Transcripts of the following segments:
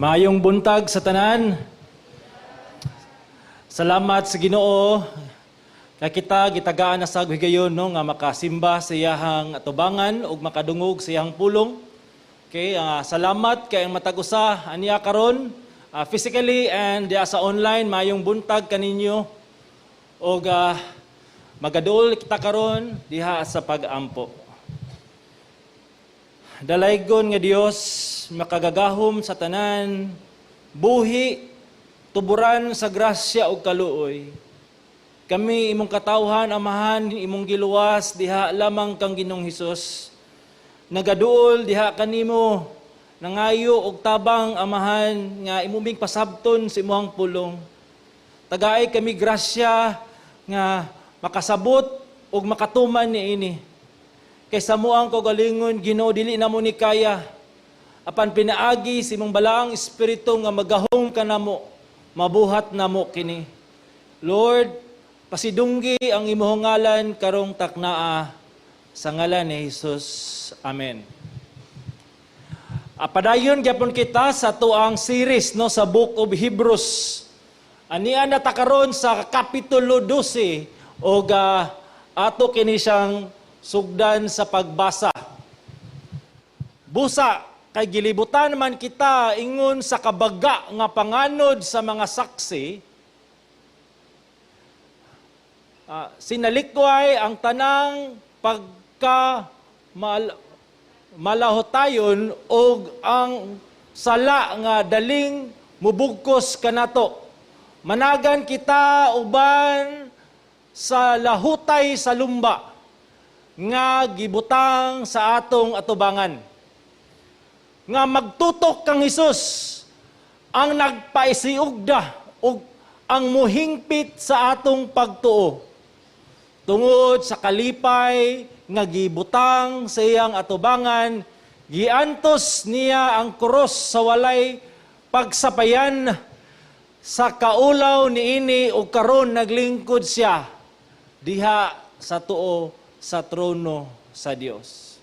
Maayong buntag sa tanan. Salamat sa Ginoo. Kay kita gitagaan na sa higayon no nga makasimba sa iyahang atubangan ug makadungog sa iyang pulong. Okay, salamat kay ang matag-usa aniya karon physically and sa online. Maayong buntag kaninyo. Og magaduol kita karon diha sa pag-ampo. Dalaygon nga Dios makagagahom sa tanan, buhi, tuburan sa grasya ug kaluoy. Kami imong katawhan, amahan, imong giluwas diha lamang kang Ginoong Hesus. Nagaduol diha kanimo, nangayo og tabang amahan nga imong pasabton sa imong pulong. Tagaay kami grasya nga makasabot ug makatuman niini. Kaysa mo ang kagalingon, Ginoo, dili na mo ni kaya. Apan pinaagi si mong balaang espiritu nga magahom ka na mo, mabuhat na mo kini. Lord, pasidunggi ang imong ngalan karong taknaa sa ngalan ni Jesus. Amen. Padayon gyapon kita sa tuang series no sa Book of Hebrews. Ania na ta karon sa kapitulo 12 og ato kini siyang sugdan sa pagbasa. Busa, kay gilibutan man kita ingon sa kabaga nga panganod sa mga saksi, sinalikway ang tanang malahotayon o ang sala nga daling mubugkos kanato. Managan kita uban sa lahutay sa lumba nga gibutang sa atong atubangan. Nga magtutok kang Hesus ang nagpaisiugda ug ang muhingpit sa atong pagtuo. Tungod sa kalipay nga gibutang sa iyang atubangan, giantos niya ang krus sa walay pagsapayan. Sa kaulaw niini ug karon naglingkod siya diha sa tuo sa trono sa Dios.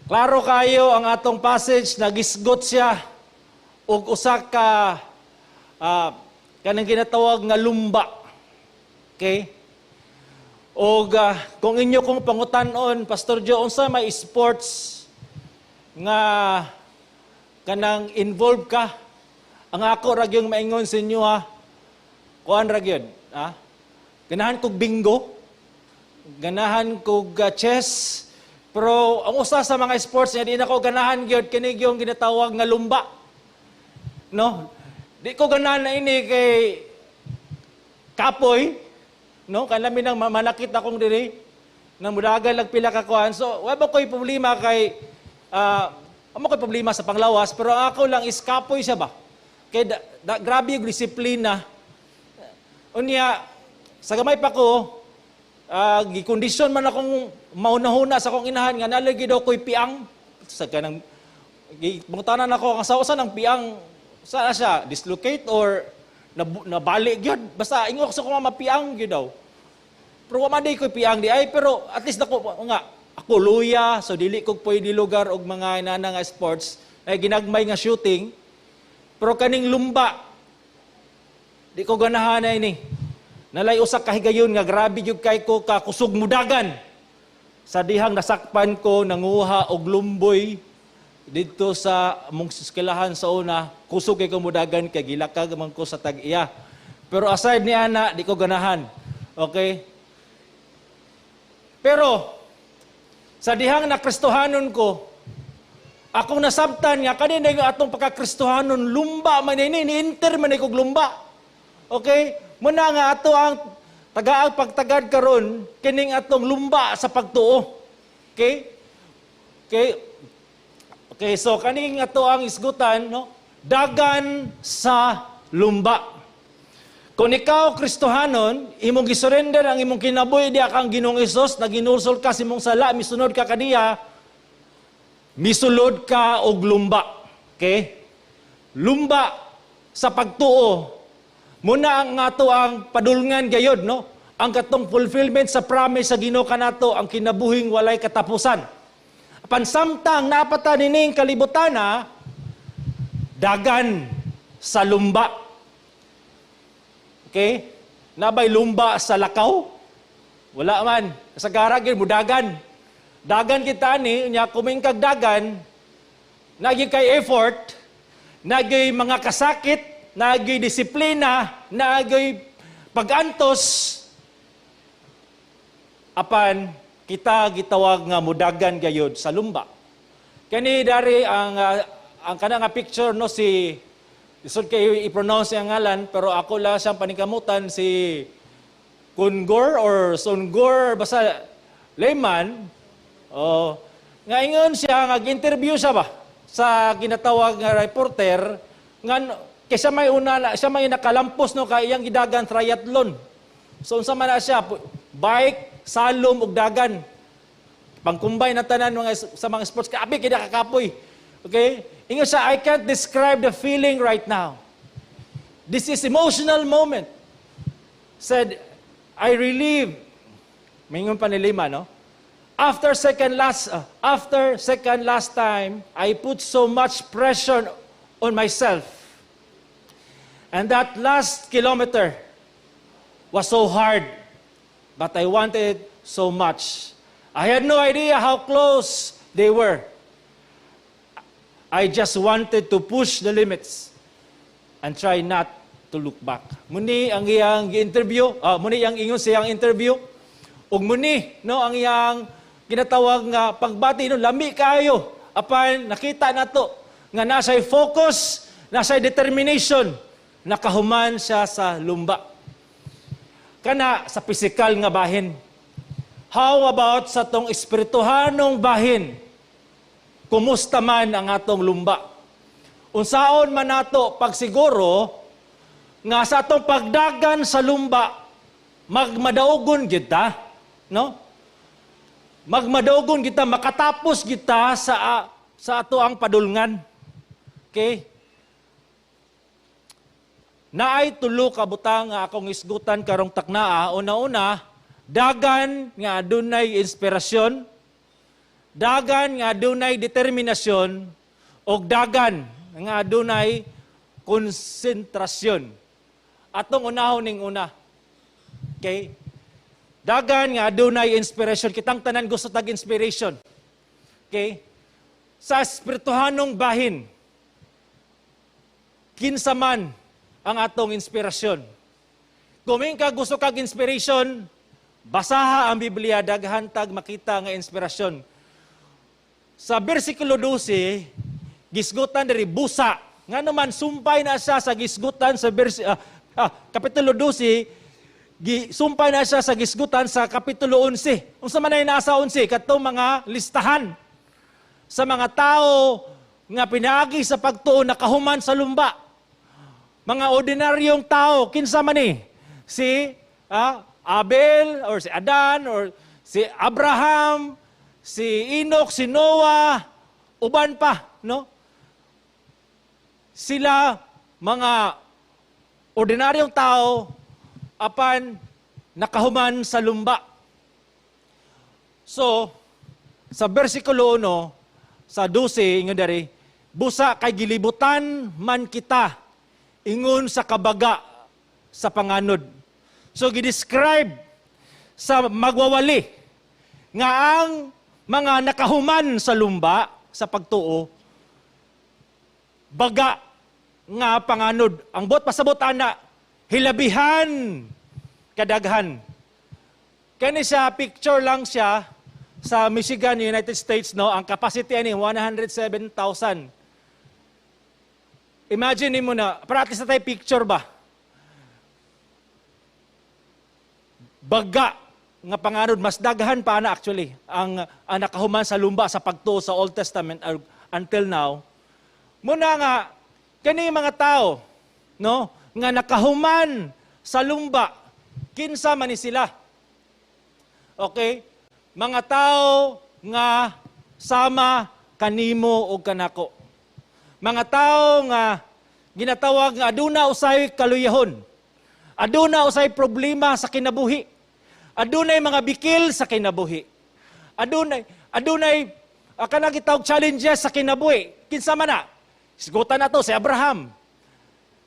Klaro kayo ang atong passage, nagisgot siya og usa ka kanang ginatawag nga lumba. Okay? Og kung inyo kong pangutan-on, Pastor Joe, unsa may sports nga kanang involved ka? Ang ako ra gyud maingon sa inyo ha. Kuan ra gyud, ha? Ganahan kog bingo. Ganahan kog chess. Pero ang usa sa mga sports nga di na ko ganahan gyud kini yung ginatawag nga lumba. No? Di ko ganahan na ini kay kapoy, no? Kanami nang manakit akong diri nang mudagan lang pila ka kuan. So, wa ba koy problema kay amo koy problema sa panglawas, pero ako lang is kapoy siya ba? Kay grabe yung disiplina. Unya sa gamay pa ko gikondisyon man akong maunahuna sa akong inahan nga nalagi daw ko'y piang sa kanang mangutanan ako ang sausa ng piang sa siya dislocate or nabali gyud basta ingon ko sa ko mapiang gyud daw pero wa man day ko'y piang di ay pero at least nako nga ako luya so dili ko pwede lugar og mga inana nga sports ay ginagmay nga shooting pero kaning lumba di ko ganahan na ini. Nalay usa ka higayon nga grabe jud kay ko ka kusog mudagan. Sa dihang nasakpan ko nanguha og lumboy didto sa among eskwelahan sa una, kusog kay ko mudagan kay gilakag man ko sa tag-iya. Pero aside ni ana, di ko ganahan. Okay? Pero sa dihang nakristohanon ko, akong nasabtan nga kanina yung atong pagkakristohanon lumba man ni-enter man kog lumba. Okay? Muna nga ato ang tagaag pagtagad karon kining atong lumba sa pagtuo. Okay? Okay, so kaning ato ang isgutan, no? Dagan sa lumba. Kung ikaw Kristohanon, imong gisurrender ang imong kinabuhi diha kang Ginoong Hesus, naginulsol ka sa imong sala, misunod ka kaniya, misulod ka og lumba. Okay? Lumba sa pagtuo. Muna ang ato ang padulngan gayod, no? Ang katong fulfillment sa promise sa Ginoo kanato ang kinabuhing walay katapusan. Apan samtang napata nining kalibutana, dagan sa lumba. Okay? Nabay lumba sa lakaw? Wala man. Sa garagin mo dagan. Dagan kita ni, nya kumingkag dagan, nagi kay effort, nagi mga kasakit, nagi disiplina, nagi pagantos, apan kita gitawag nga mudagan gayud sa lumba. Kani dari ang kana nga picture no si isod kay i-pronounce ang ngalan pero ako la siyang paningkamutan si Kungor or Sungor basta layman. Oh, nga ingon siya nag-interview siya ba sa ginatawag nga reporter nga kaysa may siya may nakalampos no kay iyang gidagan triathlon. So unsa man na siya bike, salom ug dagan. Pangkumbay na tanan sa mga sports kaabi kay nakakapoy. Okay? Ingon siya, I can't describe the feeling right now. This is emotional moment. Said, I relieve. Mingon pa ni Lima, no? After second last time, I put so much pressure on myself. And that last kilometer was so hard, but I wanted so much. I had no idea how close they were. I just wanted to push the limits and try not to look back. Muni ang iyang interview, muni ang ingon siyang interview, ug muni no ang iyang ginatawag nga pagbati no lami kayo apan nakita nato nga nasay focus, nasay determination, nakahuman siya sa lumba. Kana sa pisikal nga bahin. How about sa tong espirituhanong bahin? Kumusta man ang atong lumba? Unsaon man nato pagsiguro nga sa atong pagdagan sa lumba magmadaugon kita, no? Magmadaugon kita, makatapos kita sa ato ang padulngan. Okay? Naay tulo ka butang nga akong isgutan karong taknaa. Una-una, dagan nga adunay inspirasyon, dagan nga adunay determinasyon, o dagan nga adunay konsentrasyon. Atong unahon ning una. Okay? Dagan nga adunay inspiration. Kitang tanan gusto tag inspiration. Okay? Sa espirituhanong bahin, kinsa man ang atong inspirasyon. Kung ka gusto kag inspiration, basaha ang Biblia, daghan tag makita nga inspirasyon. Sa versikulo 12, gisgutan diri busa. Nga naman sumpay na siya sa gisgutan sa kapitulo 12, sumpay na siya sa gisgutan sa kapitulo 11. Unsa man ay nasa 11 katong mga listahan sa mga tao nga pinaagi sa pagtuo nakahuman sa lumba. Mga ordinaryong tao, kinsa man ni? Si Abel or si Adan or si Abraham, si Enoch, si Noah, uban pa, no? Sila mga ordinaryong tao apan nakahuman sa lumba. So, sa versikulo 1, sa 12, ingon dari, busa kay gilibutan man kita, ingon sa kabaga sa panganod. So, gidescribe sa magwawali nga ang mga nakahuman sa lumba, sa pagtuo, baga nga panganod. Ang bot pasabot ana, hilabihan kadaghan. Kani siya, picture lang siya sa Michigan, United States, no? Ang capacity ani 107,000. Imagine mo na, para at least na tayo picture ba? Baga nga panganod, mas daghan pa na actually ang nakahuman sa lumba sa pagtuo sa Old Testament until now. Muna nga, kani mga tao, no, nga nakahuman sa lumba, kinsa man ni sila. Okay? Mga tao nga sama kanimo o kanako. Mga tao nga ginatawag nga aduna usay kaluyahon. Aduna usay problema sa kinabuhi. Adunay mga bikil sa kinabuhi. Adunay kana gitawag challenges sa kinabuhi. Kinsa man na? Isgutan na to si Abraham.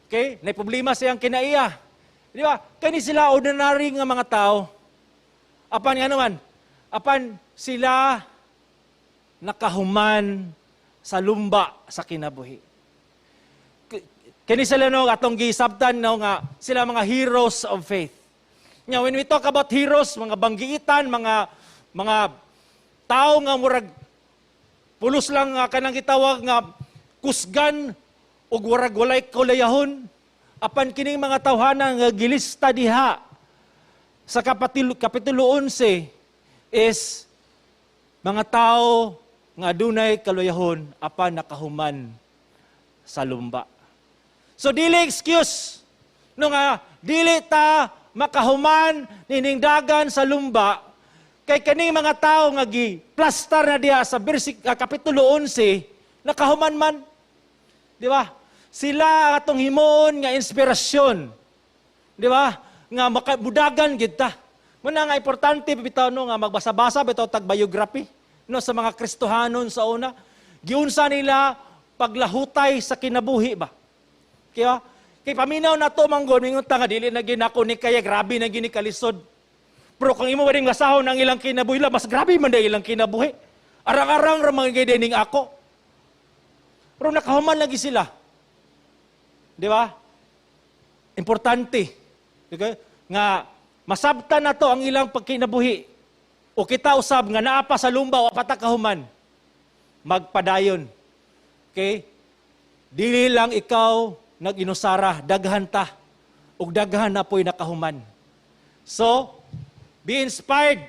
Okay? May problema siyang kinaiya. Di ba? Kani sila ordinary nga mga tao. Apan nga naman, apan sila nakahuman sa lumba sa kinabuhi. Kani sila no atong gisabtan no nga sila mga heroes of faith. Now, when we talk about heroes, mga banggiitan, mga tao nga murag pulos lang kanang gitawag nga kusgan ug warag walay kulayahon, apan kining mga tawhana nga gilista diha sa kapitulo 11 is mga tao nga adunay kaluyahon apan nakahuman sa lumba. So dili excuse no nga dili ta makahuman nining dagan sa lumba kay kaning mga tao nga gi-plaster na diha sa kapitulo 11 nakahuman man. Di ba? Sila atong himuon nga inspirasyon. Di ba? Nga makabudagan gid ta. Muna nga importante bitaw no nga magbasa-basa bitaw tag biography no sa mga Kristohanon sa una. Giunsa nila paglahutay sa kinabuhi ba? Kaya kay paminaw na to manggon mingon ta nga dili na ginako ni kaya grabe na gini kalisod. Pero kung imo wading masahon ang ilang kinabuhi mas grabe man day ilang kinabuhi. Arang-arang ra mga gidening ako. Pero nakahuman lagi sila. Di ba? Importante. Okay? Nga masabtan na to ang ilang pagkinabuhi. O kita usab nga naa pa sa lumba o patakahuman. Magpadayon. Okay? Dili lang ikaw nag-inusara, daghan ta. Ug daghan na po'y nakahuman. So, be inspired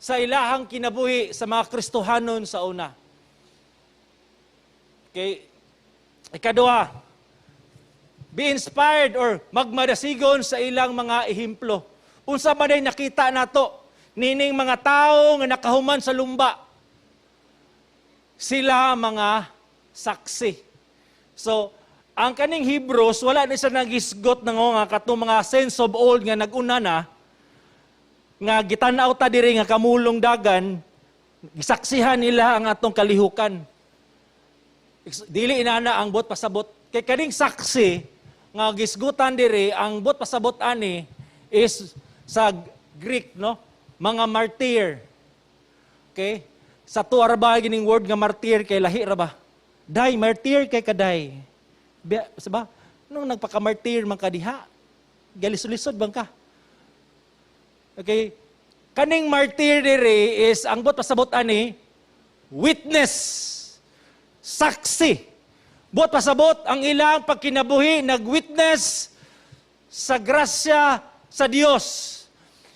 sa ilahang kinabuhi sa mga Kristohanon sa una. Okay? Ikadua, be inspired or magmadasigon sa ilang mga ehemplo. Unsa man day nakita nato nining mga tao nga nakahuman sa lumba. Sila mga saksi. So, ang kaning Hebrews wala na siya nagisgot ng nga katong mga sense of old nga naguna na nga gitan-aw ta diri nga kamulong dagan, gisaksihan nila ang atong kalihukan. Dili inana ang bot pasabot. Kay kaning saksi nga gisgutan diri ang bot pasabot ani is sa Greek no, mga martyr. Okay? Sa tuwa ba gining word nga martyr kay lahi ra ba? Day martyr kay kaday. Saba? Nung nagpaka-martyr man ka diha, galisod-lisod bang ka? Okay? Kaning martyr diri is ang bot pasabot ani witness. Saksi. Buot pasabot ang ilang pagkinabuhi, nag-witness sa grasya sa Dios.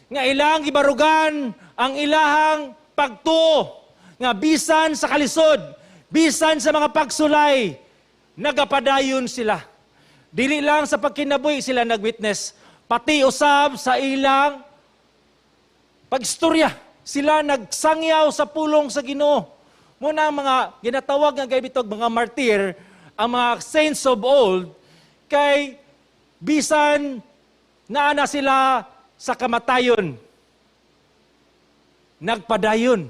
Nga ilang gibarugan ang ilahang pagtuo. Nga bisan sa kalisod, bisan sa mga pagsulay, nagapadayon sila. Dili lang sa pagkinabuhi sila nag-witness, pati usab sa ilang pagstorya. Sila nagsangyaw sa pulong sa Ginoo. Muna ang mga ginatawag nga gaibitog mga martyr, ang mga saints of old, kay bisan naana sila sa kamatayon. Nagpadayon.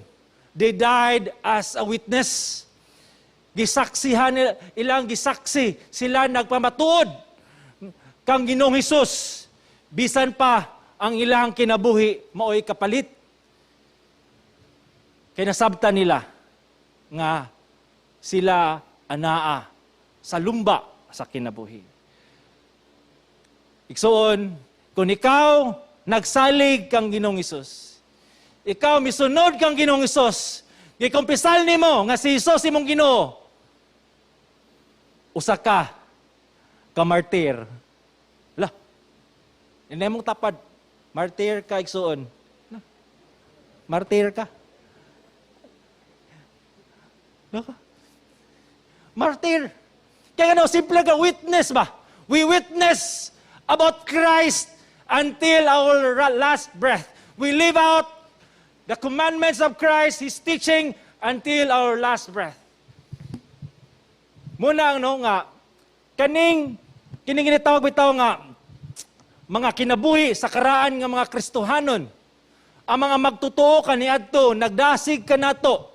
They died as a witness. Gisaksihan ilang gisaksi. Sila nagpamatuod kang Ginoong Hesus. Bisan pa ang ilang kinabuhi maoy kapalit. Kaya nasabta nila nga sila anaa sa lumba sa kinabuhi. Igsoon, kung ikaw nagsalig kang Ginoong Hesus, ikaw misunod kang Ginoong Hesus, gikumpisal nimo nga si Hesus imong Ginoo, usa ka martir. Lah, hindi mong tapad, martir ka igsoon. Martir ka. Martyr. Kaya ano, simple ka, witness ba? We witness about Christ until our last breath. We live out the commandments of Christ, His teaching, until our last breath. Muna ang no, nga, kining ginitawag bitaw nga, mga kinabuhi sa karaan nga mga Kristohanon, ang mga magtutuo kaniadto, nagdasig ka nato,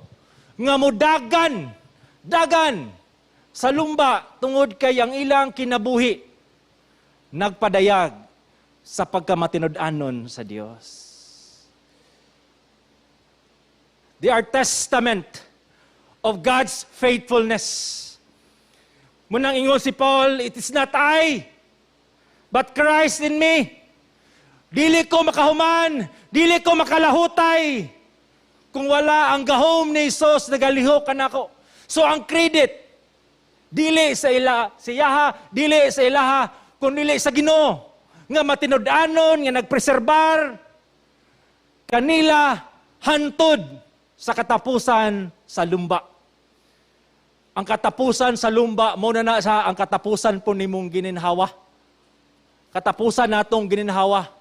nga mo dagan sa lumba tungod kay ang ilang kinabuhi nagpadayag sa pagkamatinud-anon sa Dios. They are testament of God's faithfulness. Munang ingon si Paul, it is not I, but Christ in me. Dili ko makahuman, dili ko makalahutay. Kung wala ang gahom ni Jesus, nagalihok ka na ako. So ang credit, dili sa siyaha, dili sa ilaha, kundi sa Ginoo nga matinud-anon, nga nagpreserbar kanila hantod sa katapusan sa lumba. Ang katapusan sa lumba, muna na sa ang katapusan po nimong gininhawa. Katapusan natong gininhawa.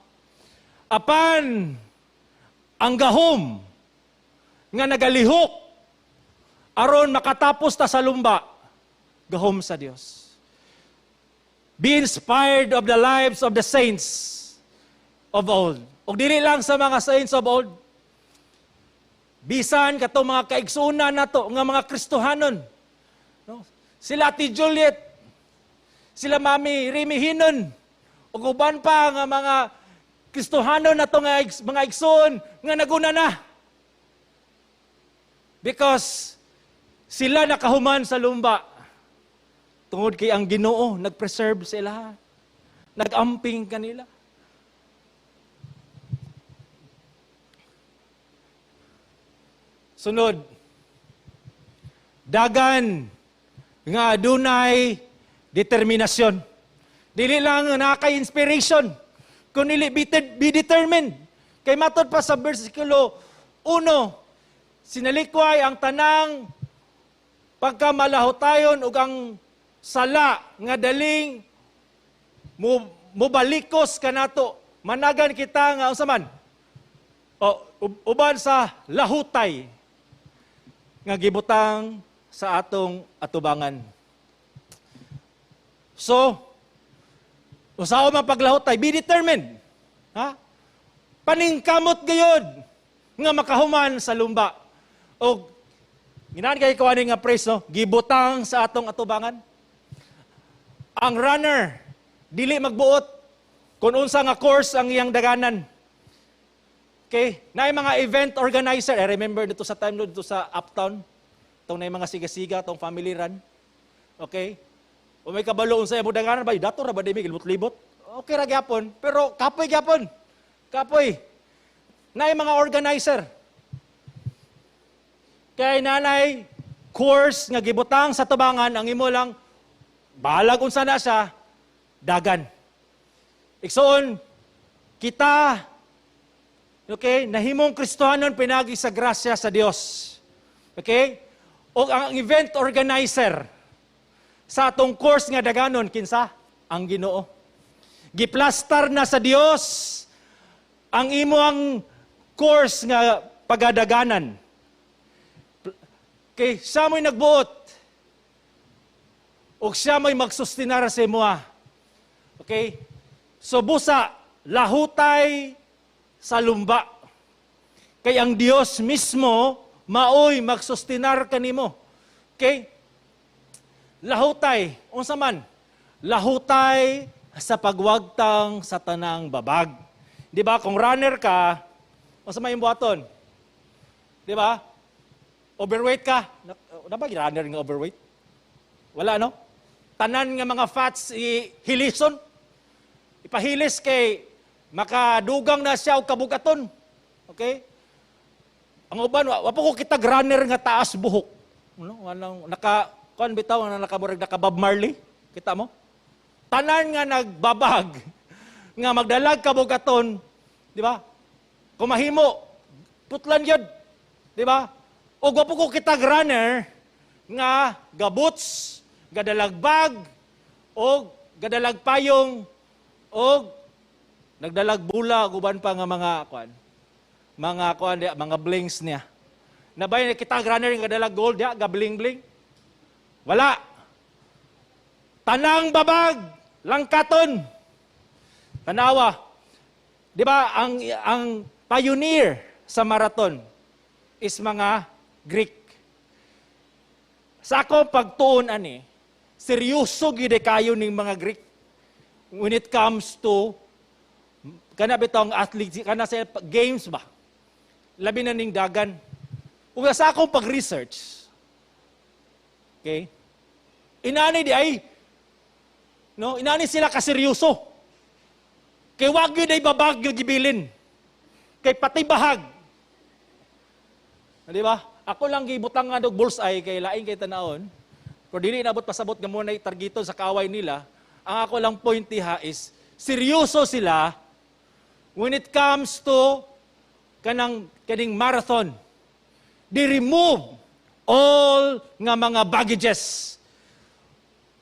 Apan, ang gahom nga nagalihok aron makatapos ta sa lumba, gahom sa Dios. Be inspired of the lives of the saints of old. O dili lang sa mga saints of old. Bisan katong mga kaigsunan nato nga mga Kristohanon. No? Sila Ate Juliet, sila Mami Remy Hinon, ug uban pa nga mga Kristohanon nato nga mga igsoon nga naguna na. Because sila nakahuman sa lumba. Tungod kay ang Ginoo nagpreserve sila. Nagamping kanila. Sunod. Dagan nga adunay determinasyon. Dili lang nakaka-inspiration, kundi be determined. Kay matod pa sa versikulo 1, sinalikway ang tanang pagkamalahotayon ug ang sala nga daling mubalikos kanato. Managan kita nga unsa man? Uban sa lahutay nga gibutang sa atong atubangan. So, usaw man paglahutay, be determined. Ha? Paningkamot gayud nga makahuman sa lumba. O ginaan kay kuani nga praise, no? Gibutang sa atong atubangan. Ang runner dili magbuot kung unsa nga course ang iyang daganan. Okay? Naay mga event organizer. I remember dito sa time dito sa Uptown. Itong na mga siga-siga, itong family run. Okay? O may kabalo unsa imo daganan ba? Dato ra ba di libot-libot? Okay ra gyapon, pero kapoy gyapon. Kapoy. Naay mga organizer. Kay nanay course nga gibutang sa tubangan, ang imo lang balag unsa na siya, dagan. Iksoon, kita, okay, nahimong Kristohanon pinagi sa grasya sa Dios. Okay? O ang event organizer sa atong course nga daganon, kinsa? Ang Ginoo. Giplastar na sa Dios ang imong course nga pagadaganan. Okay, siya mo'y nagbuot. O siya may magsustinar sa imoa. Okay? So busa, lahutay sa lumba. Kay ang Dios mismo, maoy magsustinar kanimo. Okay? Lahutay, unsa man? Lahutay sa pagwagtang sa tanang babag. Di ba? Kung runner ka, unsa may buhaton? Di ba? Overweight ka. Nabag runner nga overweight? Wala, no? Tanan nga mga fats hilison. Ipahilis kay makadugang na siya o kabugaton. Okay? Ang uban, wapo ko kitag runner nga taas buhok. Ano? Kuan bitaw nga naka Bob Marley. Kita mo? Tanan nga nagbabag nga magdalag kabugaton, di ba? Kumahimo, putlan yun. Di ba? O wapo ko kitag runner nga gabuts, gadalagbag, o gadalag payong, o nagdalag bula, guban pa nga mga blings niya. Nabay kita runner nga gadalag gold ya, gabling-bling. Wala. Tanang babag, langkaton. Tanawa. Di ba, ang pioneer sa marathon is mga Greek. Sa ako pagtuon ani, seryoso gid kayo ning mga Greek when it comes to kana bitong athlete, kana sa games ba? Labi na ning dagan. Ug sa akong pag-research, okay? Inani di ay, no? Inani sila kaseryoso. Kay wag gyud ay babag gyud gibilin. Kay pati bahag. Di ba? Ako lang gibutang nga og bullseye kay lain kay tanawon. Pero dili nabot pasabot nga mo na targeton sa kaaway nila. Ang ako lang point diha is seryoso sila when it comes to kaning marathon. They remove all nga mga baggages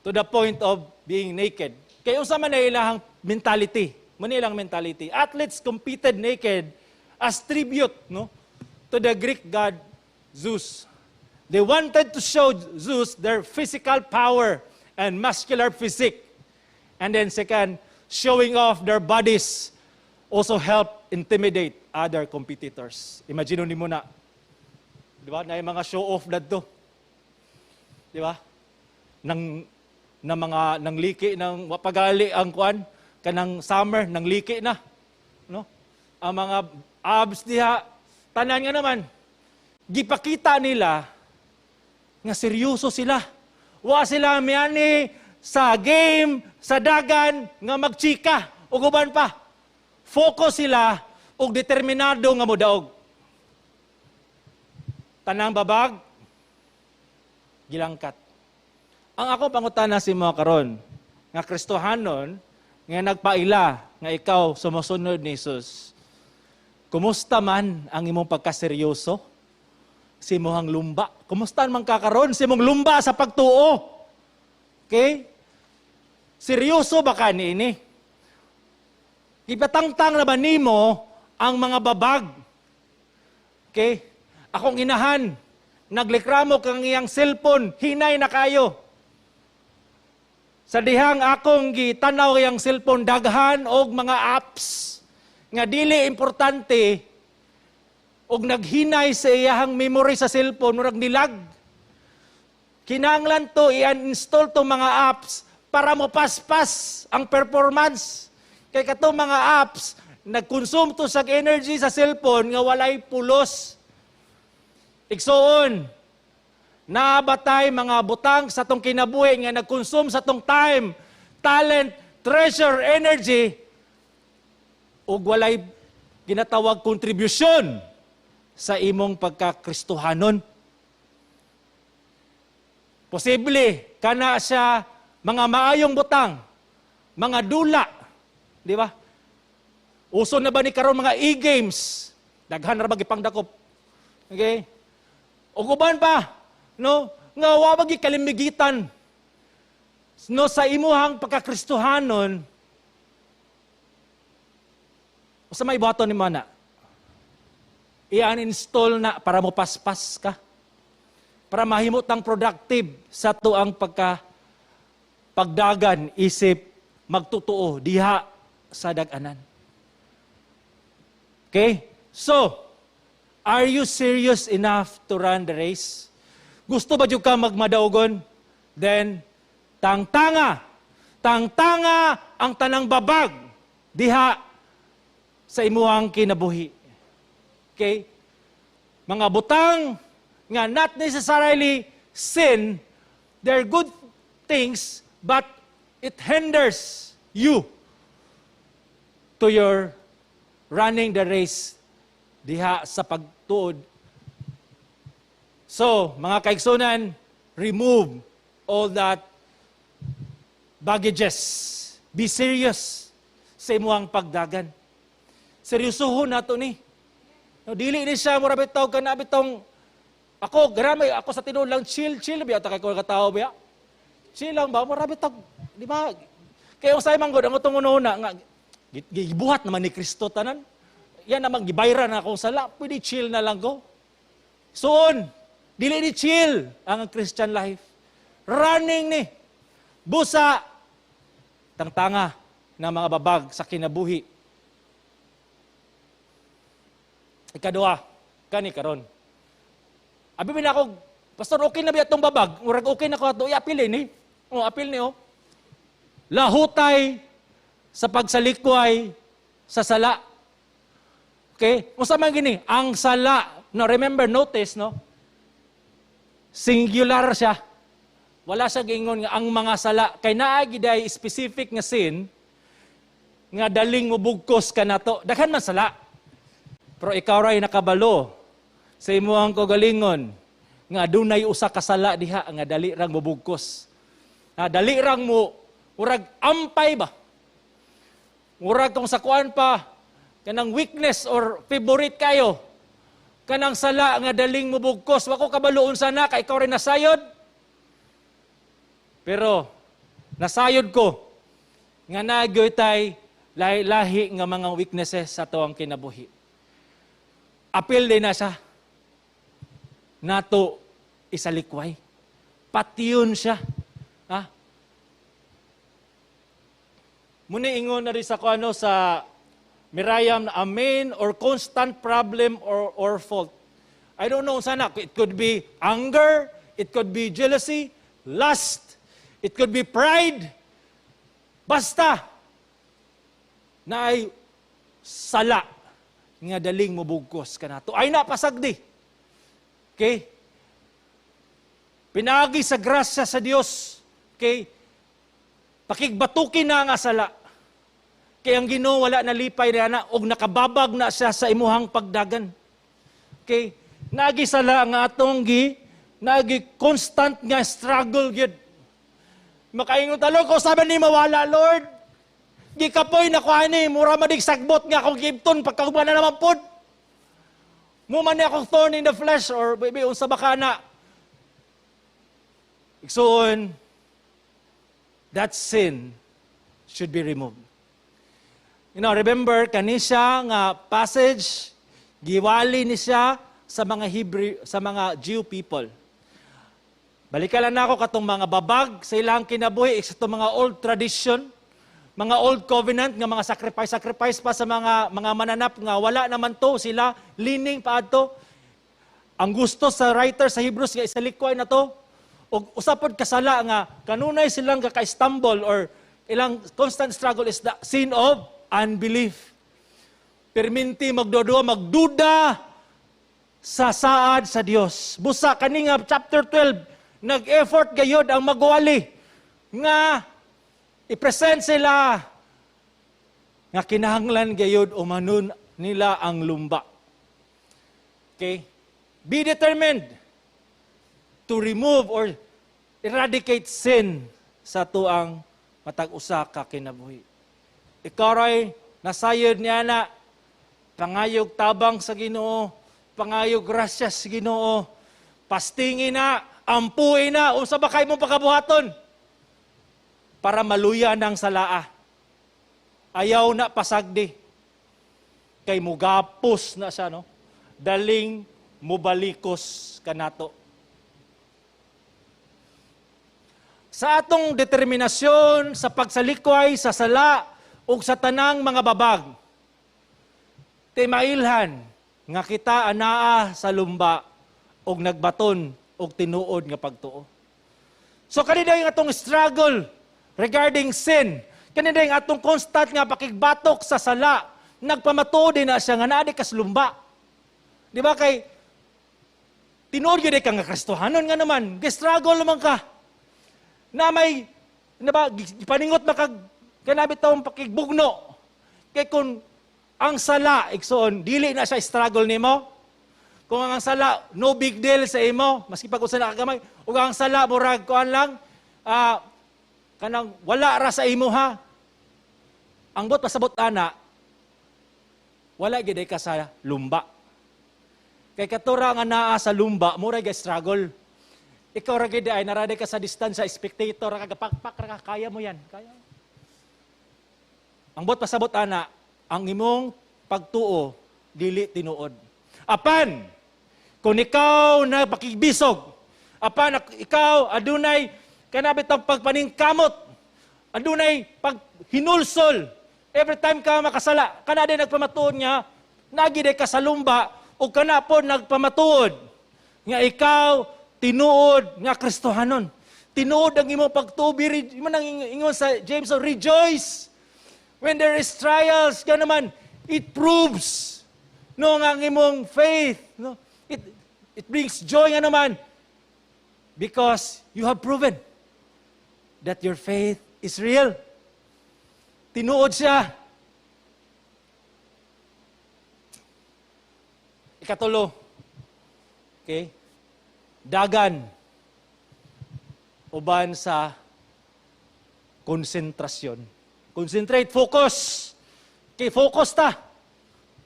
to the point of being naked. Kaya unsa man na ilahang mentality, manilang mentality. Athletes competed naked as tribute, no, to the Greek god Zeus. They wanted to show Zeus their physical power and muscular physique. And then second, showing off their bodies also help intimidate other competitors. Imagine mo na, di ba, na yung mga show-off dadto. Di ba? Nang liki, ng pagali ang kuan, kanang summer, nang liki na. No? Ang mga abs diha, tanan nga naman, gipakita nila nga seryoso sila. Wa sila miyani sa game, sa dagan, nga magchika. O guban pa, focus sila og determinado nga modaog. Tanang babag, gilangkat. Ang ako pangutana si mga karon, nga Kristohanon, nga nagpaila, nga ikaw sumusunod ni Jesus. Kumusta man ang imong pagkaseryoso? Si imong lumba. Kumusta man kakaron si imong lumba sa pagtuo? Okay? Seryoso ba ka niini? Ipatangtang na ba nimo ang mga babag? Okay? Akong inahan, naglikramo kang iyang cellphone, hinay na kayo. Sa dihang akong gitanaw iyang cellphone, daghan og mga apps nga dili importante og naghinay sa iyahang memory sa cellphone, murag nilag. Kinahanglan to i-uninstall to mga apps para mo paspas ang performance. Kay katong mga apps, nagkonsume to sa energy sa cellphone nga walay pulos. Igsoon, nabatay mga butang sa tong kinabuhi nga nagkonsume sa tong time, talent, treasure, energy, ug walay ginatawag kontribusyon sa imong pagkakristohanon. Posible, kana siya mga maayong butang, mga dula, di ba? Uso na ba ni karon mga e-games? Daghan ra ba gipangdakop? Okay? O guban pa, no? Nga wa ba kalimigitan no sa imuhang pagkakristohanon. Usa may buhaton ni mana? I-uninstall na para mo paspas ka. Para mahimutang productive sa tuang pagdagan isip magtutuo diha sa daganan. Okay? So, are you serious enough to run the race? Gusto ba jud ka magmadaugon? Then, tangtanga ang tanang babag diha sa imuhang kinabuhi. Okay? Mga butang nga not necessarily sin, they're good things, but it hinders you to your running the race diha sa pagtuod. So, mga kaigsunan, remove all that baggages. Be serious sa imuhang pagdagan. Seryosohon nato ni. No, dili ni siya mura bitaw kana bitong ako gramay ako sa tinuod lang chill biya ta kay ko katao biya. Chill lang ba mura bitaw, di ba? Kay usay man gud ang utong una nga gibuhat naman ni Kristo tanan. Yan naman gibayran na akong sala, pwede chill na lang ko. Soon, dili ni chill ang Christian life. Running ni. Busa, tangtanga na mga babag sa kinabuhi. Ikadua, kani karon. Abi na ako, Pastor, okay na ba itong babag? Murag okay na ko ato, iapilin eh. O, apil niyo. Lahutay sa pagsalikway sa sala. Okay? Unsa man gini? Ang sala. No, remember, notice, no? Singular siya. Wala siya gingon nga ang mga sala. Kay naagi day specific nga sin nga daling mubugkos ka nato. Daghan man sala. Pero ikaw ray nakabalo sa imuhang kaugalingon nga dunay usa ka sala diha nga dali rang mubugkos. Dali rang mo murag ampay ba? Murag kung sa kuan pa kanang weakness or favorite kayo. Kanang sala nga daling mubugkos. Wako kabaloon sana kay ikaw rin nasayod. Pero nasayod ko nga nagyoy tay lahi nga mga weaknesses sa tuwang kinabuhi. Apil din na siya. Nato isalikway. Patiyon siya. Ha? Muna ingon na rin sa kuano sa Miriam na a main or constant problem or fault. I don't know sana. It could be anger, it could be jealousy, lust, it could be pride. Basta na ay sala nga daling mubugkos kanato. Ay napasagdi. Okay? Pinagi sa grasya sa Dios. Okay? Pakigbatukin na nga sala. Kay ang Ginoo wala nalipay na og nakababag na siya sa imuhang pagdagan. Okay? Nagi sala nga atong nagi constant nga struggle gyud. Makaingon talo ko sabi ni mawala Lord. Gikapoy na ko ani mura madig sagbot nga akong gibton pagkahuman na naman pod. Mo man akong thorn in the flesh or maybe unsa baka na. Igsoon, that sin should be removed. You know, remember kanisya nga passage giwali ni siya sa mga Hebrew, sa mga Jew people. Balikan lang ako katong mga babag sa ilang kinabuhi sa mga old tradition, mga old covenant nga mga sacrifice pa sa mga mananap nga wala naman to sila leaning paadto. Ang gusto sa writer sa Hebrews nga isalikway na to og usapod kasala nga kanunay silang ka-stumble or ilang constant struggle is the sin of unbelief. Perminti magduda sa saad sa Dios. Busa kani nga chapter 12 nag-effort gayod ang magwali nga i-present sila nga kinahanglan gayod umanon nila ang lumba. Okay? Be determined to remove or eradicate sin sa tuang matag-usa ka kinabuhi. Ikaw ray nasayod niya na pangayog tabang sa Ginoo, pangayog grasya sa Ginoo, pastingin na, ampuin na, unsa ba kay mong pakabuhaton? Para maluya ng salaa. Ayaw na pasagdi. Kay mugapos na siya, no? Daling mubalikos kanato. Sa atong determinasyon, sa pagsalikway, sa sala, ug sa tanang mga babag, timailhan nga kita anaa sa lumba ug nagbaton ug tinuod nga pagtuo. So kanina yung atong struggle regarding sin, kanina yung atong constant nga pakigbatok sa sala, nagpamatuod din na siya nga naa di kas lumba. Di ba kay tinuod gyud ka nga Kristohanon nga naman, gi-struggle naman ka. Na may ipaningot makag kanabi taong pakigbugno. Kay kung ang sala, igsoon, dili na siya struggle nimo. Kung ang sala, no big deal sa imo, maski pag usa na kagamay, ug ang sala murag kuan lang, kanang wala ra sa imo ha. Ang bot pasabot ana, wala gid ka sa lumba. Kay katura nga naa sa lumba, murag struggle. Ikaw ra gid ay narada ka sa distansya, spectator ka pakpak ra kaya mo yan, kaya. Ang bot pasabot ana, ang imong pagtuo dili tinuod. Apan kung ikaw na pakigbisog, apan ikaw adunay kanabi tang pagpaningkamot, adunay paghinulsol, every time ka makasala, kana din nagpamatuod nga, nagiday ka sa lumba, o kana po nagpamatuod nga ikaw tinuod nga Kristohanon. tinuod ang imong pagtubi, man ang ingon sa James, rejoice. When there is trials, ka naman, it proves no ang imong faith. No? It brings joy nga naman because you have proven that your faith is real. Tinuod siya. Ikatulo, okay, dagan uban sa konsentrasyon. Concentrate, focus. Okay, focus ta.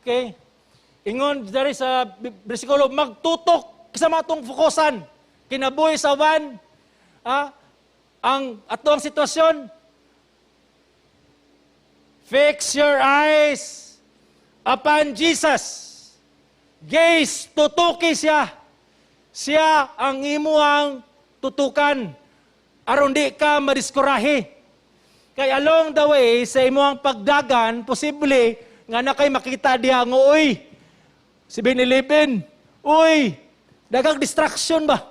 Okay. Ingon dari sa bersikulo, magtutok sa matong fokusan. Kinabuhi sa van, ang atong sitwasyon. Fix your eyes upon Jesus. Gaze, tutuki siya. Siya ang imuang tutukan. Aron di ka madiskurahe. Kaya along the way, sa imuang pagdagan, posible nga na kay makita diha nga, uy, 7-Eleven, uy, dagang distraction ba?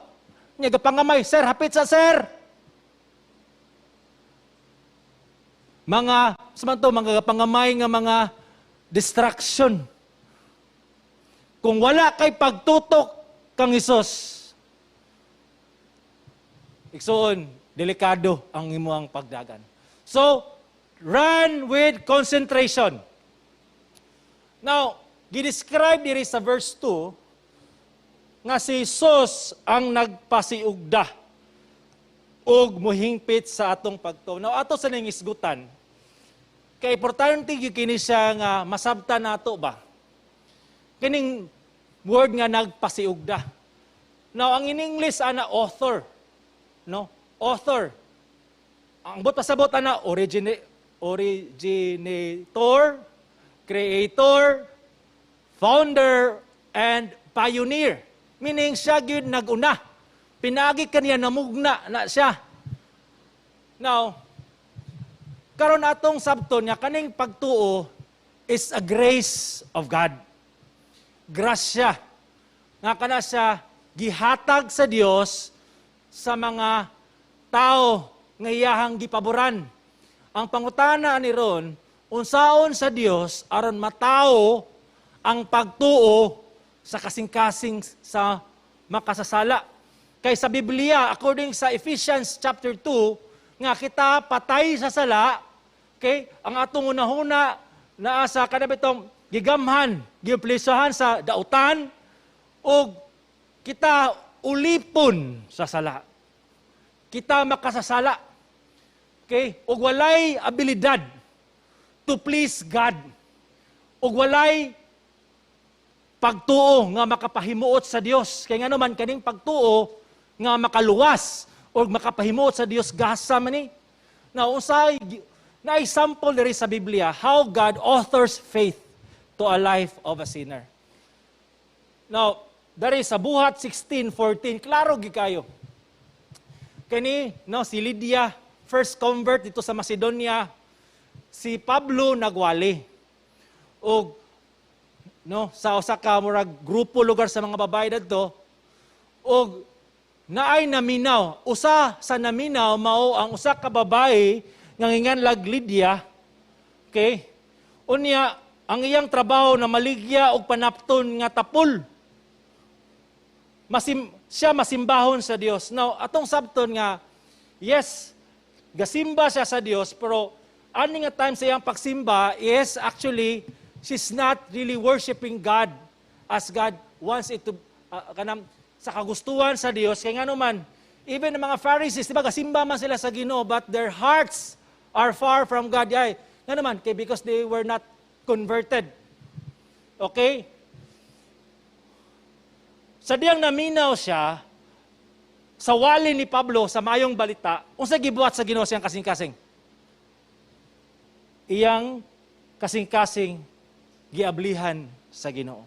Nga pangamay, sir, hapit sa sir. Mga pangamay nga mga distraction. Kung wala kay pagtutok kang Isus, iksoon, delikado ang imuang pagdagan. So, run with concentration. Now, gidescribe diri sa verse 2 nga si Jesus ang nagpasiugda og muhingpit sa atong pagtuo. Now, ato sa nangisgutan, kay importante gyud kini siya nga masabtan nato ba? Kining word nga nagpasiugda. Now, ang in English ana author, no? Author. Ang pasabot ana originator, creator, founder, and pioneer. Meaning siya gyud nag-una. Pinagi kaniya namugna na siya. Now, karon atong sabton niya kaning pagtuo is a grace of God. Grasya. Nga kana siya gihatag sa Dios sa mga tao nga iyahang gipaboran. Ang pangutana ni ron, unsaon sa Dios aron matao ang pagtuo sa kasing-kasing sa makasasala. Kay sa Biblia, according sa Ephesians chapter 2, nga kita patay sa sala, okay, ang atong unahuna naa sa kanabitong gigamhan, giuplisahan sa dautan, o kita ulipon sa sala. Kita makasasala. Okay? O walay abilidad to please God. O walay pagtuo nga makapahimuot sa Dios. Kaya nga naman, kaning pagtuo nga makaluwas o makapahimuot sa Dios gasa man ni. Now, usay, na-example diri sa Biblia how God authors faith to a life of a sinner. Now, dari sa Buhat 16:14, klaro gi kayo. Kani, no, si Lydia, first convert dito sa Macedonia, si Pablo nagwali. O no, sa usa ka murag grupo lugar sa mga babae dadto, og naay naminaw, usa sa naminaw mao ang usa ka babae nga nginganlag Lydia. Okay? Unya ang iyang trabaho na maligya og panapton nga tapol. Siya masimbahon sa Dios. Now, atong sabton nga, yes, gasimba siya sa Dios, pero ani nga time sa iyang pagsimba is actually, she's not really worshiping God as God wants it to, sa kagustuhan sa Dios. Kaya nga naman, even ang mga Pharisees, diba, gasimba man sila sa Ginoo, but their hearts are far from God. Ay, nga naman, because they were not converted. Okay? Sa diyang naminaw siya, sa wali ni Pablo, sa mayong balita, unsa gibuhat sa Ginoo siyang kasing-kasing? Iyang kasing-kasing giablihan sa Ginoo.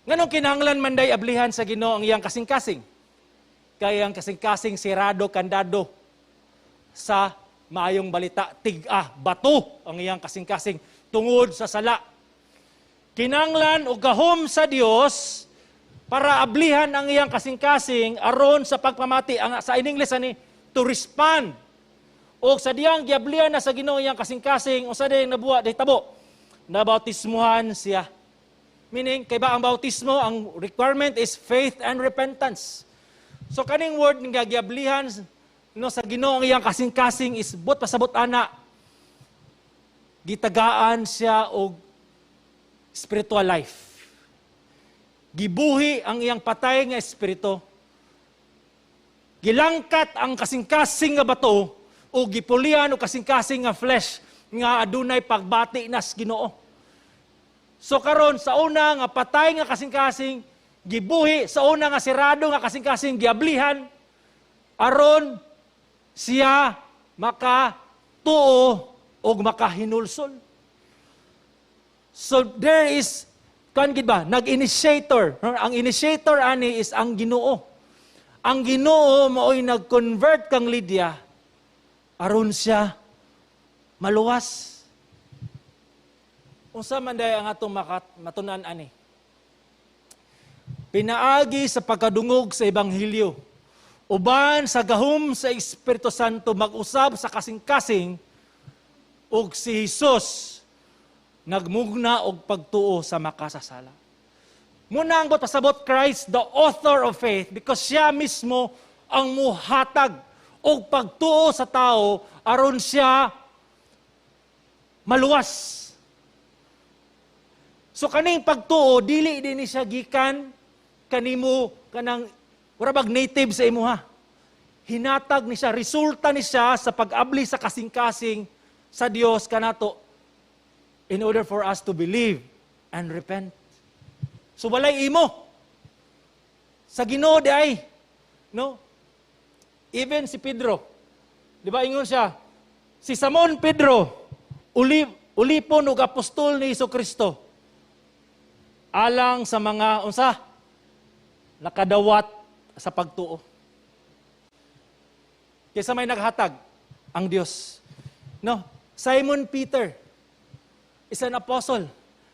Nganong kinahanglan man day ablihan sa Ginoo ang iyang kasing-kasing? Kaya ang kasing-kasing sirado kandado sa mayong balita, bato ang iyang kasing-kasing tungod sa sala. Kinahanglan og gahom sa Dios para ablihan ang iyang kasing-kasing aron sa pagpamati. Ang sa in English ani to respond. O sa diyang giablihan na sa Ginoo iyang kasing-kasing usa day nabuwa day tabo. Nabautismuhan siya. Meaning kay ba ang bautismo ang requirement is faith and repentance. So kaning word nga giablihan no sa Ginoo ang iyang kasing-kasing is but pasabot ana gitagaan siya og spiritual life. Gibuhi ang iyang patay nga espiritu. Gilangkat ang kasing-kasing nga bato o gipulian o kasing-kasing nga flesh nga adunay pagbati nas Ginoo. So karon sa una nga patay nga kasing-kasing gibuhi, sa una nga sirado nga kasing-kasing giablihan aron siya makatuo o makahinulsol. So there is kan gid ba nag-initiator. Ang initiator ani is ang Ginoo. Ang Ginoo mao'y nag-convert kang Lydia aron siya maluwas. Unsa man day ang atong matunan ani? Pinaagi sa pagkadungog sa ebanghelyo. Uban sa gahom sa Espiritu Santo mag-usab sa kasing-kasing ug si Hesus nagmugna og pagtuo sa makasasala. Muna ang pasabot Christ, the author of faith, because siya mismo ang muhatag og pagtuo sa tao aron siya maluwas. So kaning pagtuo dili din siya gikan kanimo kanang urabag native sa imuha. Hinatag ni siya, resulta ni siya sa pag-abli sa kasing-kasing sa Dios kanato in order for us to believe and repent. So walay imo sa Ginoo di ay no? Even si Pedro, di ba ingon siya, si Simon Pedro, ulipon ug apostol ni Jesucristo, alang sa mga unsa nakadawat sa pagtuo. Kaysa may naghatag ang Dios. No, Simon Peter is an apostle,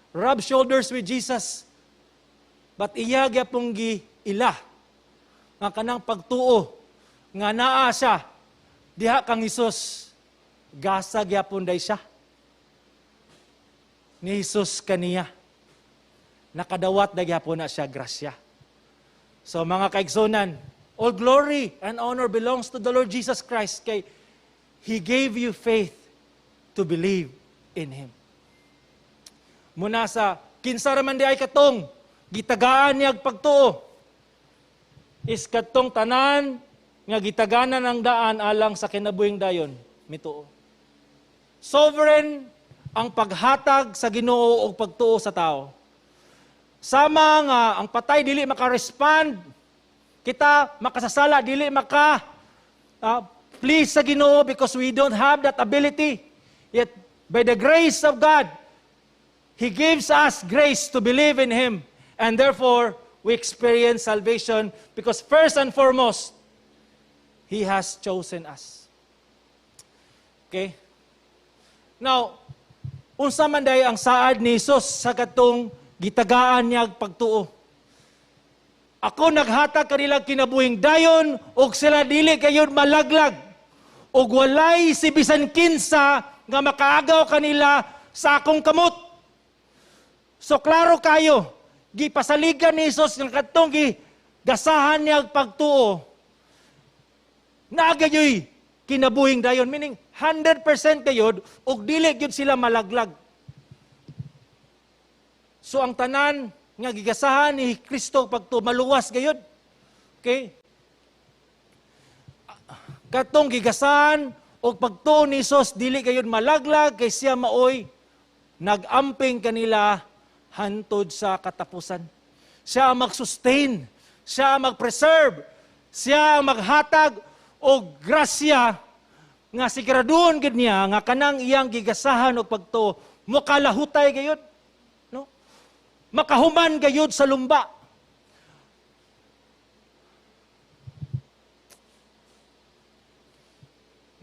rub shoulders with Jesus, but iya gyapon giila nga kanang pagtuo nga naa siya diha kang Hesus, gasa gyapon day siya ni Hesus kaniya. Nakadawat na gyapon na siya grasya. So mga kaigsonan, all glory and honor belongs to the Lord Jesus Christ kay He gave you faith to believe in Him. Muna sa kinsa man di ay katong gitagaan niya pagtuo is katong tanan nga gitaganan ang daan alang sa kinabuhing dayon mituo. Sovereign ang paghatag sa Ginoo og pagtuo sa tao. Sama nga ang patay dili maka-respond, kita makasasala dili please sa Ginoo because we don't have that ability. Yet by the grace of God, He gives us grace to believe in Him, and therefore we experience salvation because first and foremost, He has chosen us. Okay? Now, unsa man day ang saad ni Jesus sa katong gitagaan niya pagtuo. Ako naghatag kanila kinabuhing dayon og sila dili kayon malaglag og walay si bisan kinsa nga makaagaw kanila sa akong kamot. So klaro kayo, gipasaligan ni Jesus ng katong gigasahan niya pagtuo. Naagayoy kinabuhing dayon, meaning 100% kayod og dili gyud sila malaglag. So ang tanan nga gigasahan ni Kristo pagtuo maluwas gayud. Okay? Katong gigasahan og pagtuo ni Jesus dili gayud malaglag kay siya maoy nagamping kanila hantod sa katapusan. Siya ang mag-sustain, siya ang mag-preserve, siya ang maghatag og grasya nga siguraduhon gid niya nga kanang iyang gigasahan og pagtuo mokalahutay gayud. No? Makahuman gayud sa lumba.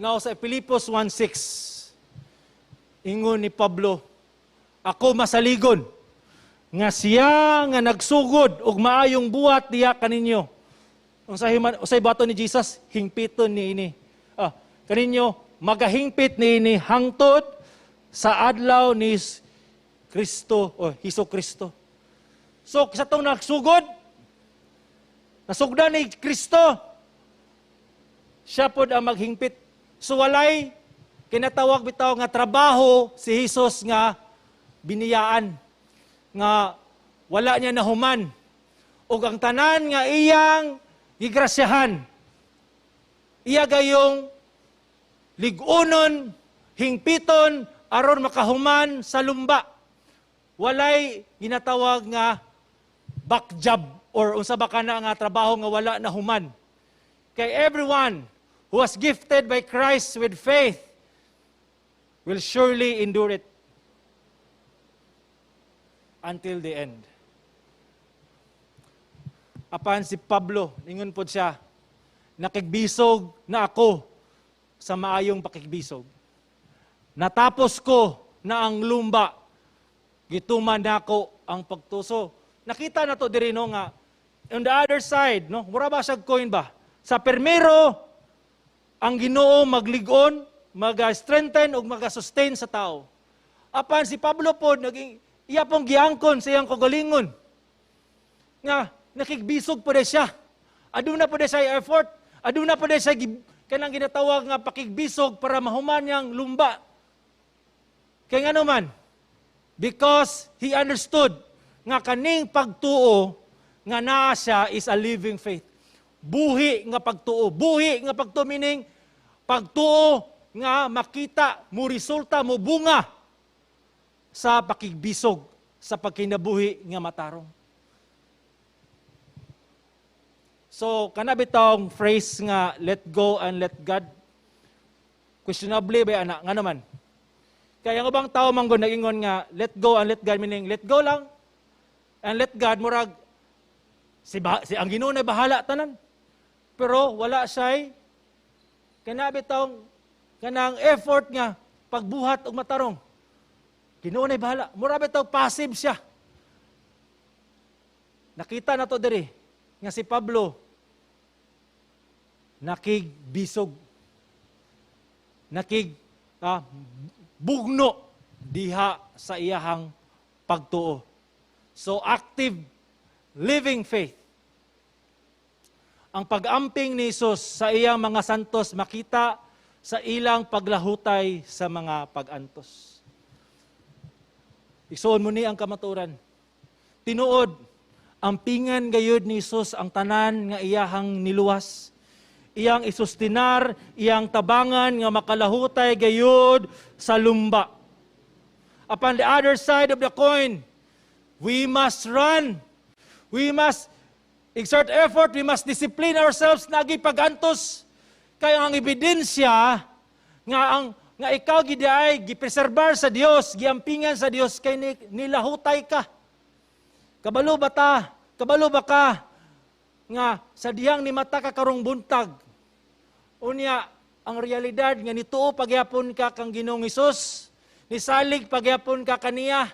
Now sa Filipos 1:6, ingon ni Pablo, ako masaligon nga siya nga nagsugod og maayong buhat diha kaninyo. Unsay bato ni Jesus, hingpiton ni ini. Kaninyo magahingpit ni ini hangtod sa adlaw ni Kristo o Hesus Kristo. So sa tong nagsugod, nasugdan ni Kristo, siya pod ang maghingpit. So walay kinatawag bitaw nga trabaho si Hesus nga biniyaan, nga wala niya nahuman. Ug ang tanan nga iyang gigrasyahan, iya gayong ligunon, hingpiton, aron makahuman sa lumba. Walay ginatawag nga back job or unsa ba kana nga trabaho nga wala nahuman. Kay everyone who was gifted by Christ with faith will surely endure it until the end. Apan si Pablo, ingon po siya, nakigbisog na ako sa maayong pakigbisog. Natapos ko na ang lumba, gituman nako ang pagtuso. Nakita na to diri no nga, on the other side, no, mura ba siya coin ba? Sa permero, ang Ginoo magligon, mag-strengthen o mag-sustain sa tao. Apan si Pablo po, iya pong giangkon sa iyang kagalingon. Nga, nakigbisog po siya. Aduna po siya effort. Aduna po siya kanang ginatawag nga pakigbisog para mahuman niyang lumba. Kaya nga naman, because he understood nga kaning pagtuo nga naa siya is a living faith. Buhi nga pagtuo. Buhi nga pagtuo meaning pagtuo nga makita mo resulta mo bunga sa pakigbisog sa pagkinabuhi nga matarong. So, kanabitong phrase nga, let go and let God, questionably ba anak? Nga naman. Kaya nga bang tao manggo nag-ingon nga, let go and let God, meaning let go lang, and let God, murag, si ang Ginoo na bahala tanan. Pero wala siya, kanabitong, kanang effort nga, pagbuhat og matarong. Ginoo na bahala. Murag bitaw passive siya. Nakita na to diri, nga si Pablo, nakigbisog, bugno diha sa iyahang pagtuo. So active, living faith. Ang pag-amping ni Jesus sa iyang mga santos makita sa ilang paglahutay sa mga pag-antos. Igsoon mo ni ang kamaturan. Tinuod, ampingan gayud ni Jesus ang tanan nga iyahang niluwas. Iyang isustinar, iyang tabangan nga makalahutay gayud sa lumba. Upon the other side of the coin, we must run. We must exert effort. We must discipline ourselves na pag-antos. Kaya ang ebidensya nga ikaw giday gipreserbar sa Dios, giampingan sa Dios kay nilahutay ka. Kabalo ba ka nga sa dihang ni mata ka karong buntag. Unya ang realidad nga nituo pagyapon ka kang Ginoong Hesus, nisalig pagyapon ka kaniya.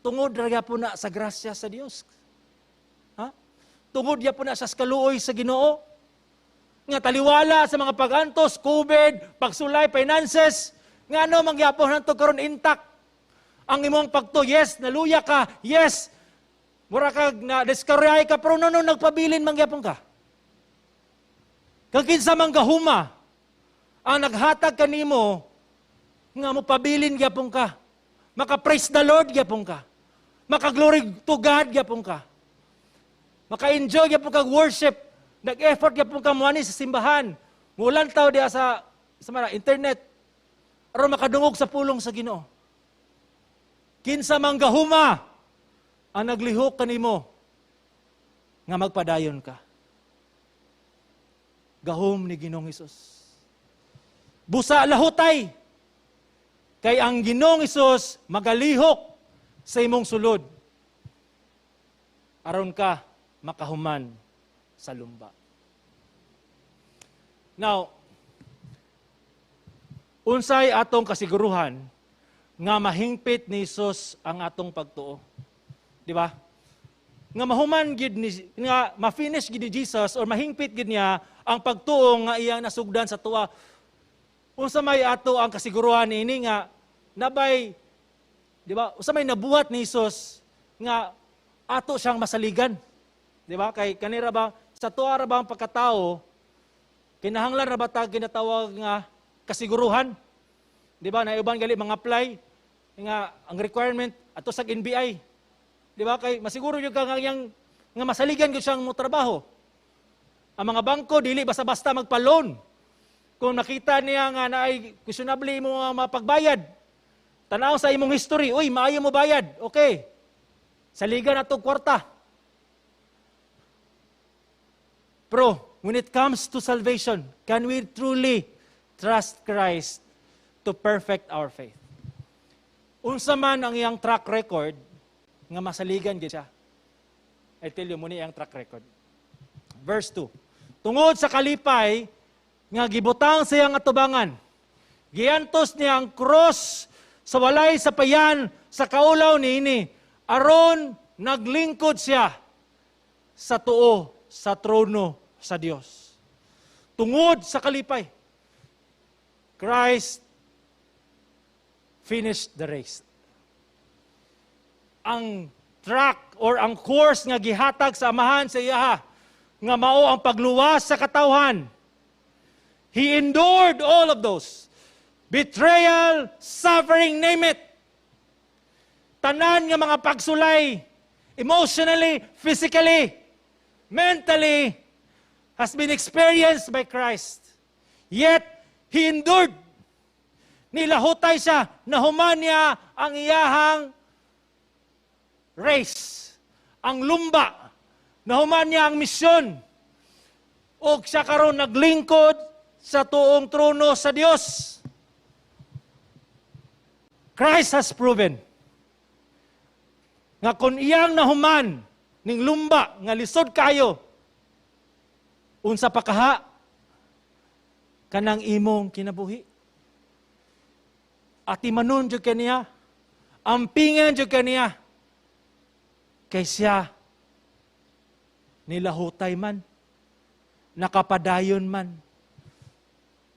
Tungod ra gyapon na sa grasya sa Dios. Ha? Tungod gyapon na sa kaluoy sa Ginoo. Nga taliwala sa mga pag-antos, COVID, pagsulay, finances, nga ano mangyapon hanto karon intact. Ang imong pagto, yes, naluya ka, yes, mura kag na diskaryahay ka, pero nagpabilin mangyapon ka. Kag kinsa man gahuma, ang naghatag kanimo nga mo pabilin gyapon ka. Maka-praise the Lord gyapon ka. Maka-glory to God gyapon ka. Maka-enjoy gyapon ka worship. Nag-effort gyapon ka muani sa simbahan. Mulan taw diha sa internet. Aron makadungog sa pulong sa Ginoo. Kinsa man gahuma ang naglihok kanimo nga magpadayon ka. Gahom ni Ginoong Hesus. Busa lahutay. Kay ang Ginoong Hesus magalihok sa imong sulod. Aron ka makahuman sa lumba. Now, unsay atong kasiguruhan nga mahingpit ni Jesus ang atong pagtuo. Di ba? Nga mahuman gid ni nga ma-finish gid ni Jesus or mahingpit gid niya ang pagtuo nga iyang nasugdan sa tuwa. Unsa may ato ang kasiguruhan ini nga nabay, di ba? Unsa may nabuhat ni Jesus nga ato siyang masaligan. Di ba? Kay kanira ba sa tuwa ra ba ang pagkatao kinahanglan ra ba ta ginatawag nga kasiguruhan? Di ba? Na iban gali mga apply nga ang requirement ato sa NBI. Di ba? Kay masiguro yung nga masaligan gyud siyang mo trabaho. Ang mga bangko dili basta-basta magpa-loan. Kung nakita niya nga naay questionable mo mapagbayad. Tanaw sa imong history, uy, maayo mo bayad. Okay. Saligan ato kwarta. Pero when it comes to salvation, can we truly trust Christ to perfect our faith? Unsa man ang iyang track record, nga masaligan gid siya. I tell you, muna ang track record. Verse 2. Tungod sa kalipay, nga gibutang siyang atubangan, giantos niya ang cross sa walay sapayan sa kaulaw niini, aron naglingkod siya sa tuo, sa trono sa Dios. Tungod sa kalipay, Christ finished the race. Ang track or ang course nga gihatag sa amahan sa iya nga mao ang pagluwas sa katawhan. He endured all of those. Betrayal, suffering, name it. Tanan nga mga pagsulay, emotionally, physically, mentally, has been experienced by Christ. Yet, He endured. Nilahutay siya, nahuman niya ang iyahang race, ang lumba, nahuman niya ang misyon, o siya karon naglingkod sa tuong trono sa Dios. Christ has proven nga kung iyang nahuman ning lumba nga lisod kayo, unsa pa kaha kanang imong kinabuhi. At imanon jud kaniya, ampingan jud kaniya, kay siya nilahutay man, nakapadayon man,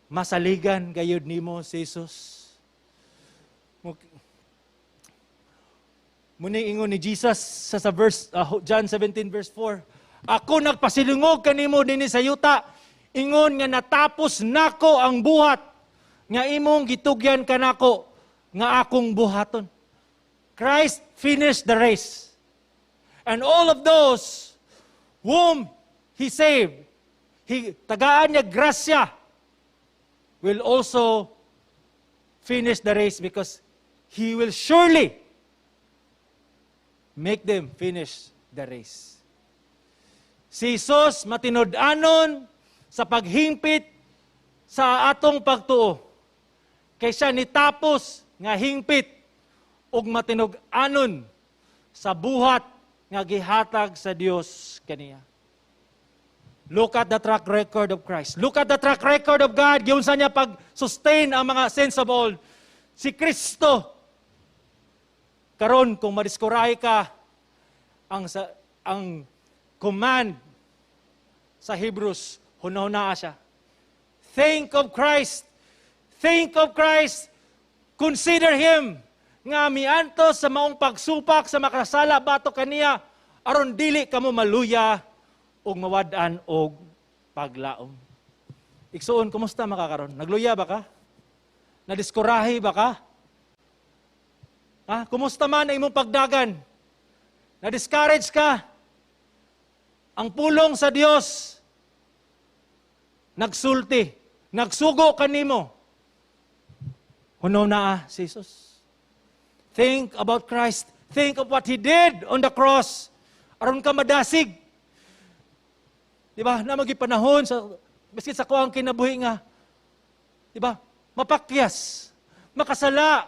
masaligan gayud nimo si Jesus. Muning ingon ni Jesus sa verse John 17 verse 4, ako nagpasilungog kanimo dinhi sa yuta, ingon nga natapos nako ang buhat nga imong gitugyan kanako nga akong buhaton. Christ finished the race. And all of those whom He saved, tagaan niya grasya, will also finish the race because He will surely make them finish the race. Si Jesus matinud-anon sa paghingpit sa atong pagtuo. Kay siya nitapos nga hingpit ug matinud-anon sa buhat nga gihatag sa Dios kaniya. Look at the track record of Christ. Look at the track record of God. Giunsa niya pag-sustain ang mga saints of old. Si Kristo. Karon kung madiskuray ka ang command sa Hebrews, hunahuna siya. Think of Christ. Think of Christ. Consider Him nga miantos sa maong pagsupak sa makasala bato kaniya aron dili kamo maluya og mawad-an og paglaom. Igsuon, kumusta makakaron? Nagluya ba ka? Nadiskurahi ba ka? Kumusta man ang imong pagdagan? Na-discourage ka? Ang pulong sa Dios nagsulti, nagsugo kanimo. Hunaw na si Jesus. Think about Christ. Think of what He did on the cross. Aron ka madasig. Di ba? Na magipanahon sa biskit sa kuang kinabuhi nga. Di ba? Mapakyas, makasala,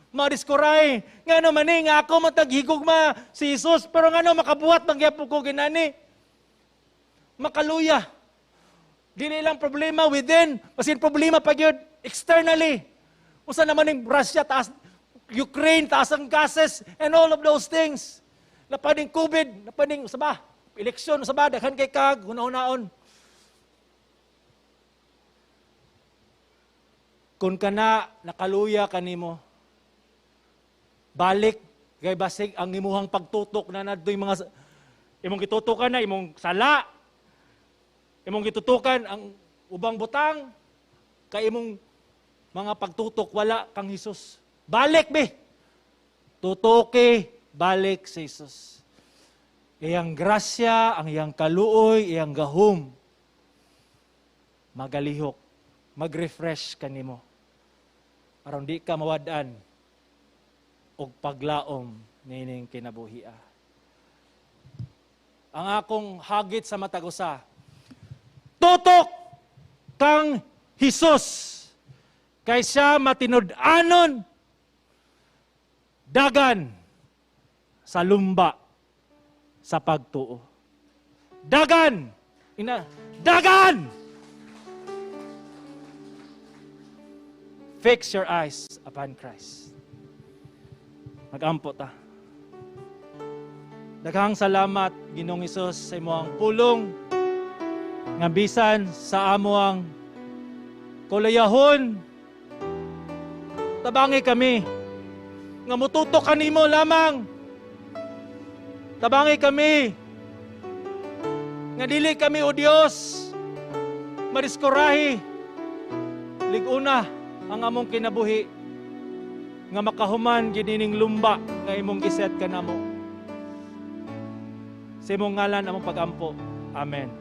madiskuray. Ngano man nga ako mataghigugma si Jesus, pero ngano makabuhat mangyapon ko ginani. Makaluya. Dili lang problema within, masin problema pa gyud externally. Usa naman ning brasya taas Ukraine, taas ang gases, and all of those things. Napaning COVID, napaning, saba, eleksyon, saba, daghan kay kag, una-unaon. Kung ka na, nakaluya ka nimo, balik, kay basig, ang imuhang pagtutok na nadto yung mga, imong gitutukan na, imong sala, imong gitutukan, ang ubang butang, kay imong mga pagtutok, wala kang Hesus. Balik, be! Tutuki, balik sa Hesus. Iyang grasya, ang iyang kaluoy, iyang gahom, magalihok, mag-refresh kanimo. Aron di ka mawadaan og paglaom nining kinabuhia. Ang akong hagit sa matag usa, tutok kang Hesus kay siya matinud-anon dagan sa lumba sa pagtuo. Dagan! Dagan! Fix your eyes upon Christ. Mag-ampo ta. Daghang salamat, Ginoong Hesus, sa imong pulong nga bisan sa amoang kulayahon. Tabangi kami nga mututok kanimo lamang. Tabangi kami nga dili kami o Dios mariskurahi liguna ang among kinabuhi nga makahuman gidining lumba nga imong giset kanamo. Sa imong ngalan among pagampo. Amen.